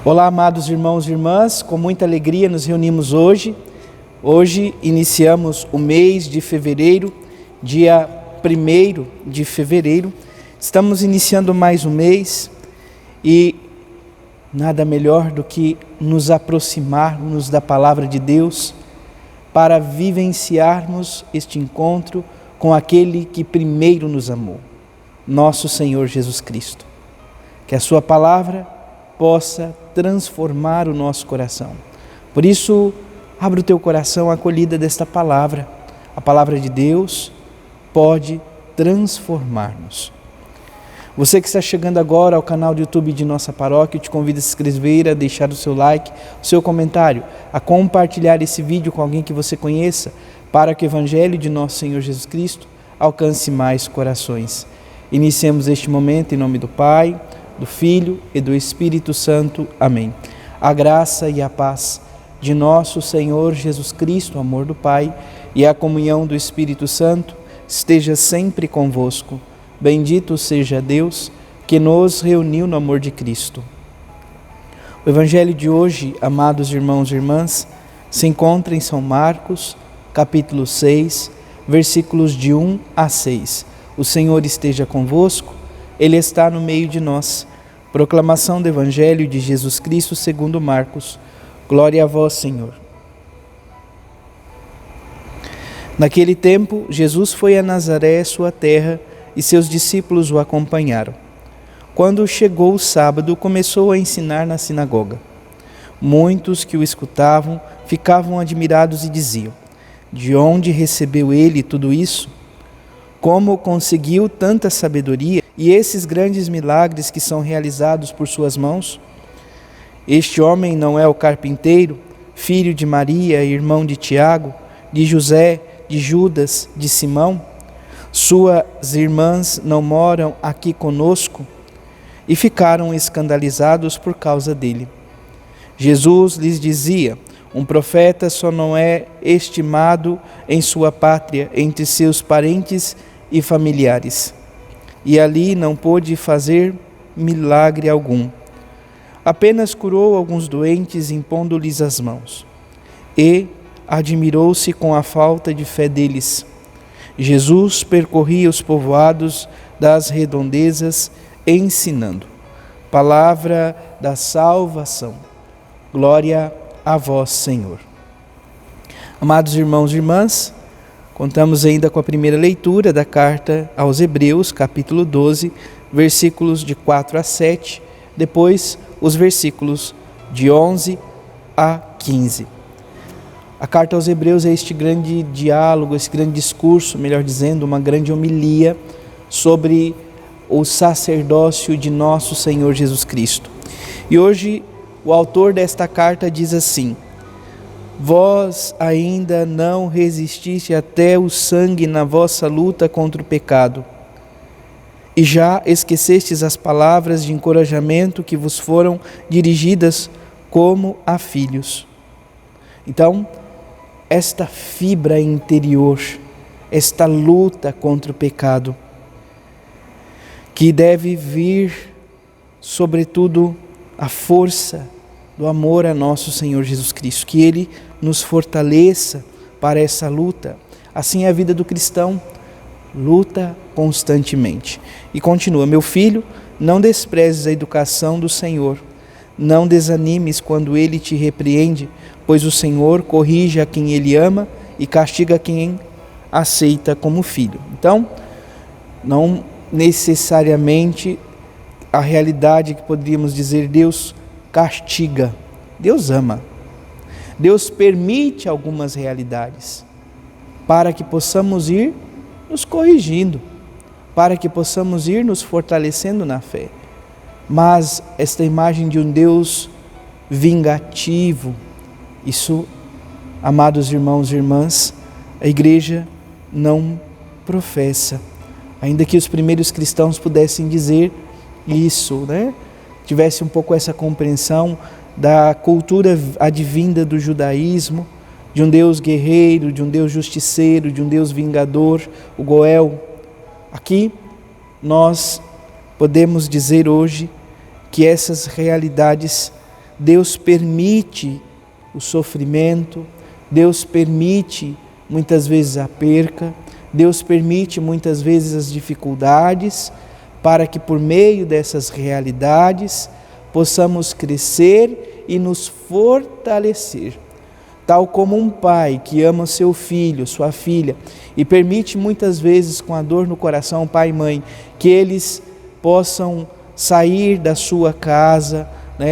Olá, amados irmãos e irmãs, com muita alegria nos reunimos hoje. Hoje iniciamos o mês de fevereiro, dia 1º de fevereiro. Estamos iniciando mais um mês e nada melhor do que nos aproximarmos da palavra de Deus para vivenciarmos este encontro com aquele que primeiro nos amou, nosso Senhor Jesus Cristo. Que a sua palavra possa transformar o nosso coração. Por isso, abre o teu coração à acolhida desta palavra. A palavra de Deus pode transformar-nos. Você que está chegando agora ao canal do YouTube de nossa paróquia, eu te convido a se inscrever, a deixar o seu like, o seu comentário, a compartilhar esse vídeo com alguém que você conheça, para que o Evangelho de nosso Senhor Jesus Cristo alcance mais corações. Iniciemos este momento em nome do Pai, do Filho e do Espírito Santo. Amém. A graça e a paz de nosso Senhor Jesus Cristo, o amor do Pai e a comunhão do Espírito Santo esteja sempre convosco. Bendito seja Deus que nos reuniu no amor de Cristo. O Evangelho de hoje, amados irmãos e irmãs, se encontra em São Marcos, capítulo 6, versículos de 1 a 6. O Senhor esteja convosco, Ele está no meio de nós. Proclamação do Evangelho de Jesus Cristo segundo Marcos. Glória a vós, Senhor. Naquele tempo, Jesus foi a Nazaré, sua terra, e seus discípulos o acompanharam. Quando chegou o sábado, começou a ensinar na sinagoga. Muitos que o escutavam ficavam admirados e diziam: de onde recebeu ele tudo isso? Como conseguiu tanta sabedoria e esses grandes milagres que são realizados por suas mãos? Este homem não é o carpinteiro, filho de Maria, irmão de Tiago, de José, de Judas, de Simão? Suas irmãs não moram aqui conosco? E ficaram escandalizados por causa dele. Jesus lhes dizia: um profeta só não é estimado em sua pátria, entre seus parentes e familiares. E ali não pôde fazer milagre algum. Apenas curou alguns doentes, impondo-lhes as mãos. E admirou-se com a falta de fé deles. Jesus percorria os povoados das redondezas, ensinando. Palavra da salvação. Glória a vós, Senhor. Amados irmãos e irmãs, contamos ainda com a primeira leitura da carta aos Hebreus, capítulo 12, versículos de 4 a 7, depois os versículos de 11 a 15. A carta aos Hebreus é este grande diálogo, esse grande discurso, melhor dizendo, uma grande homilia sobre o sacerdócio de nosso Senhor Jesus Cristo. E hoje o autor desta carta diz assim: vós ainda não resististe até o sangue na vossa luta contra o pecado, e já esquecestes as palavras de encorajamento que vos foram dirigidas como a filhos. Então, esta fibra interior, esta luta contra o pecado, que deve vir, sobretudo, a força do amor a nosso Senhor Jesus Cristo, que Ele nos fortaleça para essa luta. Assim é a vida do cristão, luta constantemente. E continua: meu filho, não desprezes a educação do Senhor, não desanimes quando Ele te repreende, pois o Senhor corrige a quem Ele ama e castiga quem aceita como filho. Então, não necessariamente a realidade que poderíamos dizer Deus castiga. Deus ama. Deus permite algumas realidades para que possamos ir nos corrigindo, para que possamos ir nos fortalecendo na fé. Mas esta imagem de um Deus vingativo, isso, amados irmãos e irmãs, a igreja não professa. Ainda que os primeiros cristãos pudessem dizer isso, né? Tivesse um pouco essa compreensão da cultura advinda do judaísmo, de um Deus guerreiro, de um Deus justiceiro, de um Deus vingador, o Goel. Aqui nós podemos dizer hoje que essas realidades Deus permite o sofrimento, Deus permite muitas vezes a perca, Deus permite muitas vezes as dificuldades, para que por meio dessas realidades possamos crescer e nos fortalecer. Tal como um pai que ama seu filho, sua filha, e permite muitas vezes com a dor no coração, pai e mãe, que eles possam sair da sua casa,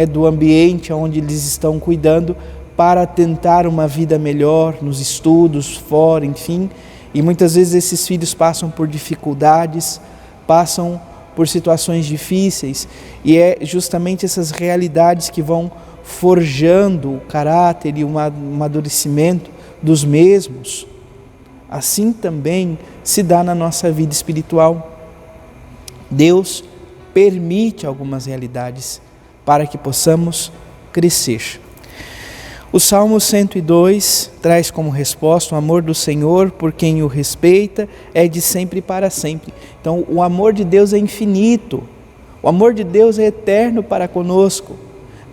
do ambiente onde eles estão cuidando, para tentar uma vida melhor nos estudos, fora, enfim. E muitas vezes esses filhos passam por dificuldades, passam por situações difíceis, e é justamente essas realidades que vão forjando o caráter e o amadurecimento dos mesmos. Assim também se dá na nossa vida espiritual. Deus permite algumas realidades para que possamos crescer. O Salmo 102 traz como resposta: o amor do Senhor por quem o respeita é de sempre para sempre. Então, o amor de Deus é infinito, o amor de Deus é eterno para conosco,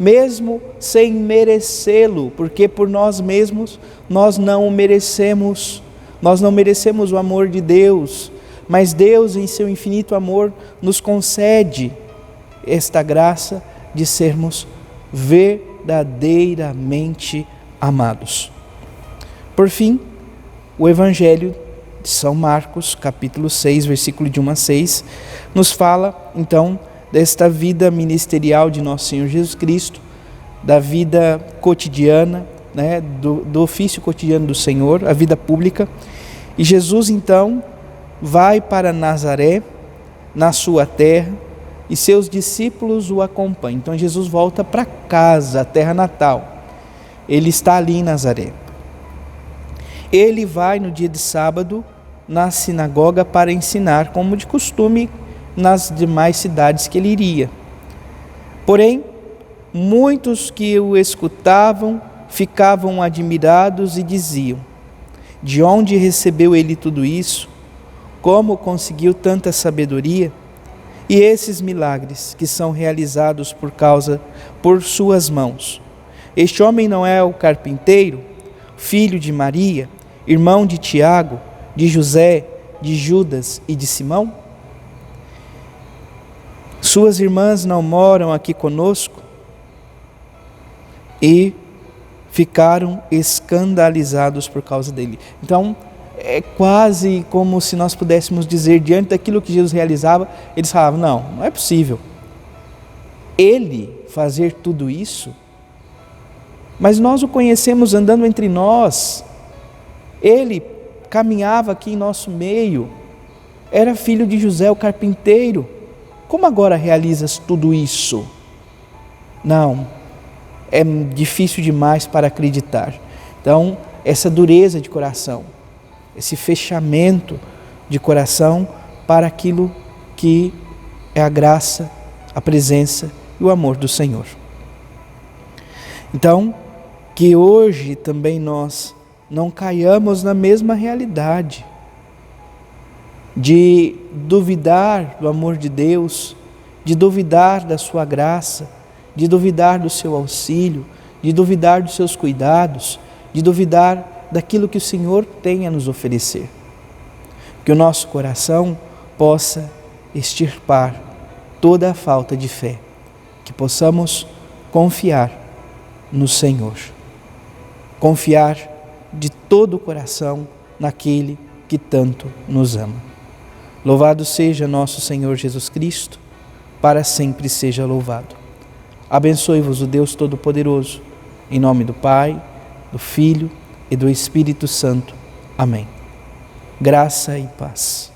mesmo sem merecê-lo, porque por nós mesmos nós não o merecemos, nós não merecemos o amor de Deus, mas Deus, em seu infinito amor, nos concede esta graça de sermos verdadeiramente amados. Por fim, o Evangelho de São Marcos, capítulo 6, versículo de 1 a 6, nos fala então desta vida ministerial de nosso Senhor Jesus Cristo, da vida cotidiana, do ofício cotidiano do Senhor, a vida pública. E Jesus então vai para Nazaré, na sua terra, e seus discípulos o acompanham. Então Jesus volta para casa, a terra natal. Ele está ali em Nazaré. Ele vai no dia de sábado na sinagoga para ensinar, como de costume nas demais cidades que ele iria. Porém, muitos que o escutavam ficavam admirados e diziam: de onde recebeu ele tudo isso? Como conseguiu tanta sabedoria? E esses milagres que são realizados por suas mãos? Este homem não é o carpinteiro, filho de Maria, irmão de Tiago, de José, de Judas e de Simão? Suas irmãs não moram aqui conosco? E ficaram escandalizados por causa dele. Então, é quase como se nós pudéssemos dizer, diante daquilo que Jesus realizava, eles falavam: não é possível ele fazer tudo isso, mas nós o conhecemos andando entre nós, ele caminhava aqui em nosso meio, era filho de José o carpinteiro, como agora realizas tudo isso? Não, é difícil demais para acreditar. Então, essa dureza de coração, esse fechamento de coração para aquilo que é a graça, a presença e o amor do Senhor. Então, que hoje também nós não caiamos na mesma realidade de duvidar do amor de Deus, de duvidar da sua graça, de duvidar do seu auxílio, de duvidar dos seus cuidados, de duvidar daquilo que o Senhor tem a nos oferecer. Que o nosso coração possa extirpar toda a falta de fé, que possamos confiar no Senhor, confiar de todo o coração naquele que tanto nos ama. Louvado seja nosso Senhor Jesus Cristo, para sempre seja louvado. Abençoe-vos o Deus Todo-Poderoso, em nome do Pai, do Filho e do Espírito Santo. Amém. Graça e paz.